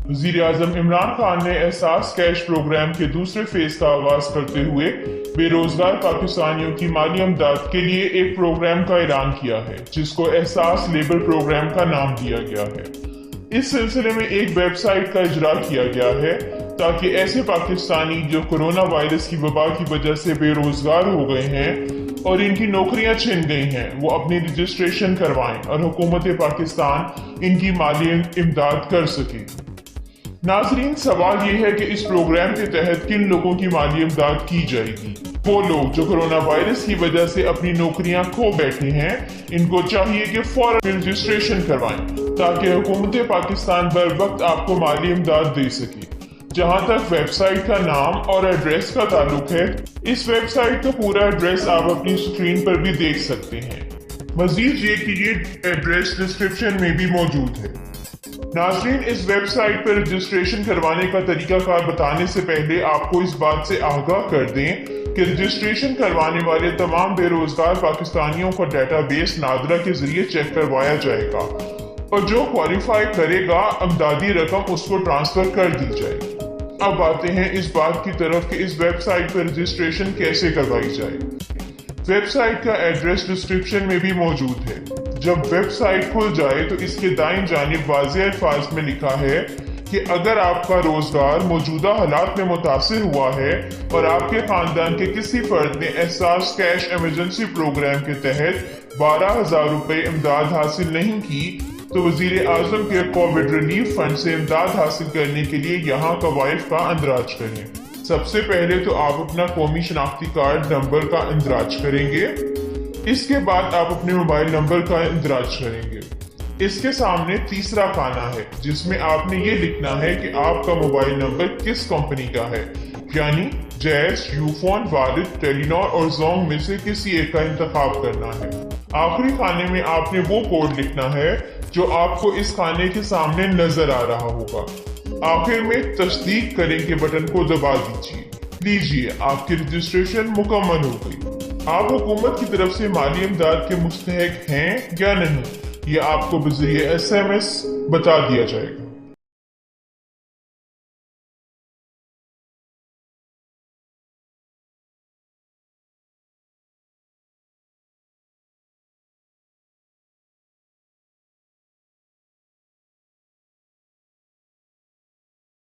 वज़ीर आज़म इमरान खान ने एहसास कैश प्रोग्राम के दूसरे फेज का आगाज करते हुए बेरोजगार पाकिस्तानियों की माली इमदाद के लिए एक प्रोग्राम का ऐलान किया है, जिसको एहसास लेबर प्रोग्राम का नाम दिया गया है। इस सिलसिले में एक वेबसाइट का इजरा किया गया है ताकि ऐसे पाकिस्तानी जो कोरोना वायरस की वबा की वजह से बेरोजगार हो गए हैं और इनकी नौकरियां छिन गई हैं, वो अपनी रजिस्ट्रेशन करवाएं और हुकूमत पाकिस्तान इनकी माली इमदाद कर सके। नाजरीन, सवाल ये है कि इस प्रोग्राम के तहत किन लोगों की माली इमदाद की जाएगी। वो लोग जो कोरोना वायरस की वजह से अपनी नौकरियां खो बैठे हैं, इनको चाहिए कि फौरन रजिस्ट्रेशन करवाएं ताकि हुकूमत पाकिस्तान बर वक्त आपको माली इमदाद दे सके। जहां तक वेबसाइट का नाम और एड्रेस का ताल्लुक है, इस वेबसाइट का पूरा एड्रेस आप अपनी स्क्रीन पर भी देख सकते हैं। मजीद ये कि ये एड्रेस डिस्क्रिप्शन में भी मौजूद है। नाज़रीन, इस वेबसाइट पर रजिस्ट्रेशन करवाने का तरीकाकार बताने से पहले आपको इस बात से आगाह कर दें कि रजिस्ट्रेशन करवाने वाले तमाम बेरोजगार पाकिस्तानियों का डेटाबेस नादरा के जरिए चेक करवाया जाएगा और जो क्वालिफाई करेगा अमदादी रकम उसको ट्रांसफर कर दी जाएगी। अब आते हैं इस बात की तरफ कि इस वेबसाइट पर रजिस्ट्रेशन कैसे करवाई जाए। वेबसाइट का एड्रेस डिस्क्रिप्शन में भी मौजूद है। जब वेबसाइट खुल जाए तो इसके दाईं जानिब वाज़ेह अल्फाज में लिखा है कि अगर आपका रोजगार मौजूदा हालात में मुतासिर हुआ है और आपके खानदान के किसी फर्द ने एहसास कैश इमरजेंसी प्रोग्राम के तहत 12,000 रुपए इमदाद हासिल नहीं की, तो वजीर आजम के कोविड रिलीफ फंड से इमदाद हासिल करने के लिए यहाँ कवायद का इंदराज करें। सबसे पहले तो आप अपना कौमी शनाख्ती कार्ड नंबर का इंदराज करेंगे। इसके बाद आप अपने मोबाइल नंबर का इंदराज करेंगे। इसके सामने तीसरा खाना है जिसमें आपने ये लिखना है कि आपका मोबाइल नंबर किस कंपनी का है, यानी जैज, यूफोन, वालिद, टेलीनॉर और जोंग में से किसी एक का इंतखाब करना है। आखिरी खाने में आपने वो कोड लिखना है जो आपको इस खाने के सामने नजर आ रहा होगा। आखिर में तस्दीक करें के बटन को दबा दीजिए। लीजिए, आपकी रजिस्ट्रेशन मुकम्मल हो गई। आप हुकूमत की तरफ से माली इमदाद के मुस्तहिक हैं या नहीं, ये आपको बज़रिए SMS बता दिया जाएगा।